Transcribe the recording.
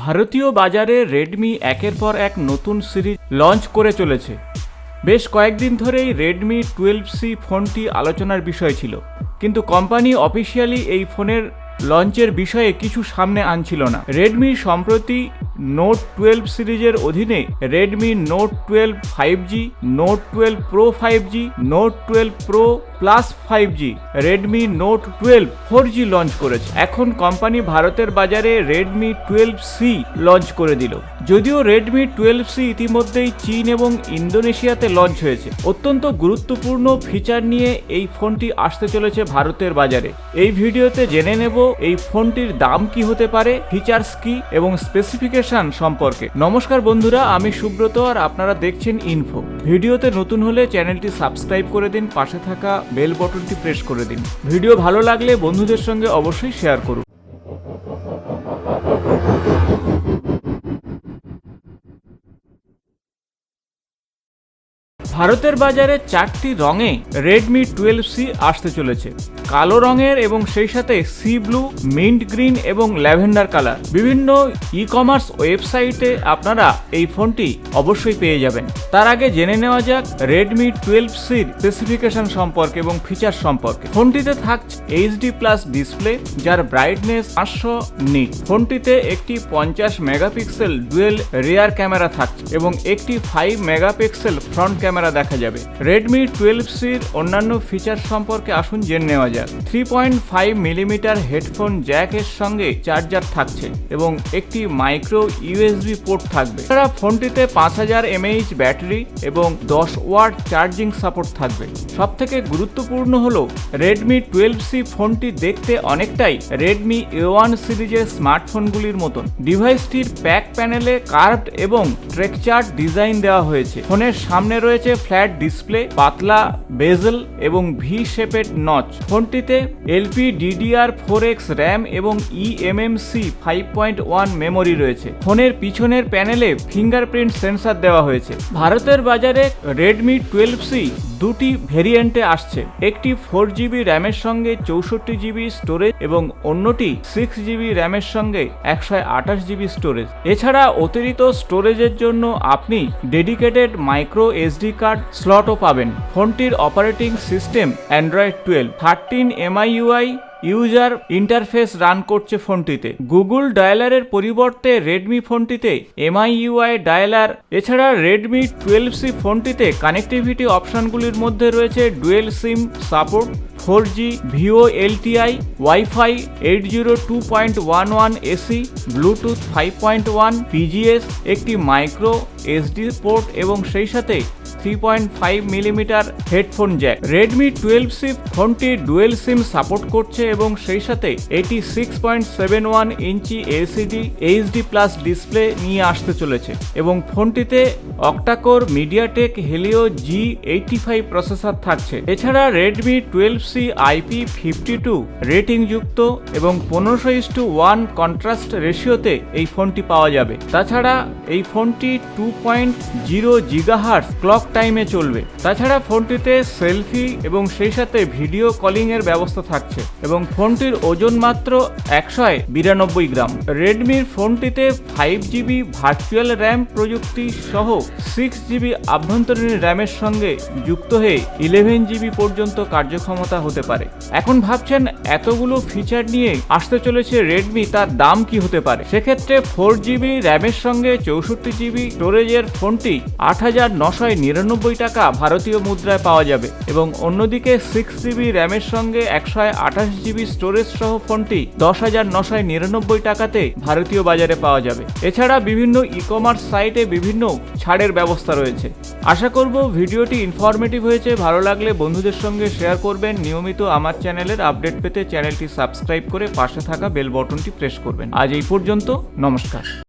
ভারতীয় বাজারে রেডমি একের পর এক নতুন সিরিজ লঞ্চ করে চলেছে। বেশ কয়েকদিন ধরেই রেডমি 12C ফোনটি আলোচনার বিষয় ছিল, কিন্তু কোম্পানি অফিসিয়ালি এই ফোনের লঞ্চের বিষয়ে কিছু সামনে আনছিল না। রেডমি সম্প্রতি নোট 12 সিরিজের অধীনে Redmi note 12 5G, note 12 pro 5G, note 12 pro plus 5G, Redmi note 12 4G launch করেছে। এখন কোম্পানি ভারতের বাজারে রেডমি 12C লঞ্চ করে দিল। যদিও রেডমি 12C ইতিমধ্যেই চীন এবং ইন্দোনেশিয়াতে লঞ্চ হয়েছে। অত্যন্ত গুরুত্বপূর্ণ ফিচার নিয়ে এই ফোনটি আসতে চলেছে ভারতের বাজারে। এই ভিডিওতে জেনে নেব এই ফোনটির দাম কি হতে পারে, ফিচার্স কি এবং স্পেসিফিকেশন সম্পর্কে। নমস্কার বন্ধুরা, আমি সুব্রত আর আপনারা দেখছেন ইনফো। ভিডিওতে নতুন হলে চ্যানেলটি সাবস্ক্রাইব করে দিন, পাশে থাকা বেল বাটনটি প্রেস করে দিন। ভিডিও ভালো লাগলে বন্ধুদের সঙ্গে অবশ্যই শেয়ার করুন। ভারতের বাজারে 4টি রঙে রেডমি 12C আসতে চলেছে। কালো রঙের এবং সেই সাথে সি ব্লু, মিন্ট গ্রিন এবং ল্যাভেন্ডার কালার। বিভিন্ন ই কমার্স ওয়েবসাইটে আপনারা এই ফোনটি অবশ্যই পেয়ে যাবেন। তার আগে জেনে নেওয়া যাক রেডমি 12Cর স্পেসিফিকেশন সম্পর্কে এবং ফিচার সম্পর্কে। ফোনটিতে থাকছে এইচডি প্লাস ডিসপ্লে, যার ব্রাইটনেস 500 নিট। ফোনটিতে একটি 50 মেগাপিক্সেল ডুয়েল রিয়ার ক্যামেরা থাকছে এবং একটি 5 মেগাপিক্সেল ফ্রন্ট ক্যামেরা দেখা যাবে। রেডমি 12Cর অন্যান্য ফিচার সম্পর্কে আসুন জেনে নেওয়া যাক। 3.5 মিলিমিটার হেডফোন জ্যাক এর সঙ্গে চার্জার থাকছে এবং একটি মাইক্রো ইউএসবি পোর্ট থাকবে। এছাড়া ফোনটিতে 5000 mAh ব্যাটারি এবং 10 ওয়াট চার্জিং সাপোর্ট থাকবে। সবথেকে গুরুত্বপূর্ণ হলো রেডমি 12C ফোনটি দেখতে অনেকটাই রেডমি A1 সিরিজের স্মার্টফোনগুলির মতন। ডিভাইসটির ব্যাক প্যানেলে কার্ভড এবং টেক্সচার্ট ডিজাইন দেওয়া হয়েছে। ফোনের সামনে রয়েছে ফ্ল্যাট ডিসপ্লে, পাতলা বেজেল এবং ভি শেপের নচ। ফোনটিতে LPDDR4X র্যাম এবং eMMC 5.1 মেমোরি রয়েছে। ফোনের পিছনের প্যানেলে ফিঙ্গারপ্রিন্ট সেন্সর দেওয়া হয়েছে। ভারতের বাজারে রেডমি 12C দুটি ভেরিয়েন্টে আসছে। একটি 4GB র্যামের সঙ্গে 64GB স্টোরেজ এবং অন্যটি 6GB র্যামের সঙ্গে 128GB স্টোরেজ। এছাড়া অতিরিক্ত স্টোরেজের জন্য আপনি ডেডিকেটেড মাইক্রো SD কার্ড স্লটও পাবেন। ফোনটির operating system Android 12, 13 MIUI user interface run করছে ফোনটিতে। গুগল ডায়ালারের পরিবর্তে রেডমি ফোনটিতে MIUI ডায়ালার। এছাড়া রেডমি 12C ফোনটিতে কানেক্টিভিটি অপশনগুলির মধ্যে রয়েছে ডুয়েল সিম support, 4G VoLTE, wifi 802.11 AC, Bluetooth 5.1, PGS, একটি মাইক্রো SD পোর্ট এবং সেই সাথে 3.5 millimetre headphone Jack. Redmi 12C ফোনটি ডুয়েল সিম সাপোর্ট করছে এবং সেই সাথে এটি 6.71 ইঞ্চি LCD HD প্লাস ডিসপ্লে নিয়ে আসতে চলেছে এবং ফোনটিতে octa-core MediaTek Helio G85 processor থাকছে। এছাড়া রেডমি 12C IP52 রেটিং যুক্ত এবং 15:1 কন্ট্রাস্ট রেশিওতে এই ফোনটি পাওয়া যাবে। তাছাড়া এই ফোনটি 2.0 GHz ক্লক টাইমে চলবে। তাছাড়া ফোনটিতে সেলফি এবং সেই সাথে ভিডিও কলিং এর ব্যবস্থা থাকছে এবং ফোনটির ওজন মাত্র 192 গ্রাম। রেডমির ফোনটিতে 5GB ভার্চুয়াল র্যাম প্রযুক্তি সহ 6GB আভ্যন্তরীণ র্যামের সঙ্গে যুক্ত হয়ে 11GB পর্যন্ত কার্যক্ষমতা হতে পারে। এখন ভাবছেন এতগুলো ফিচার নিয়ে আসতে চলেছে রেডমি, তার দাম কি হতে পারে? সেক্ষেত্রে 4GB র্যামের সঙ্গে 64GB স্টোরেজের ফোনটি 8,999 টাকা ভারতীয় মুদ্রায় পাওয়া যাবে এবং অন্যদিকে 6GB র্যামের সঙ্গে 128GB স্টোরেজ সহ ফোনটি 10,999 টাকাতে ভারতীয় বাজারে পাওয়া যাবে। এছাড়া বিভিন্ন ই কমার্স সাইটে বিভিন্ন ছাড়ের ব্যবস্থা রয়েছে। আশা করব ভিডিওটি ইনফরমেটিভ হয়েছে। ভালো লাগলে বন্ধুদের সঙ্গে শেয়ার করবেন। নিয়মিত আমার চ্যানেলের আপডেট পেতে চ্যানেলটি সাবস্ক্রাইব করে পাশে থাকা বেল বাটনটি প্রেস করবেন। আজ এই পর্যন্ত, নমস্কার।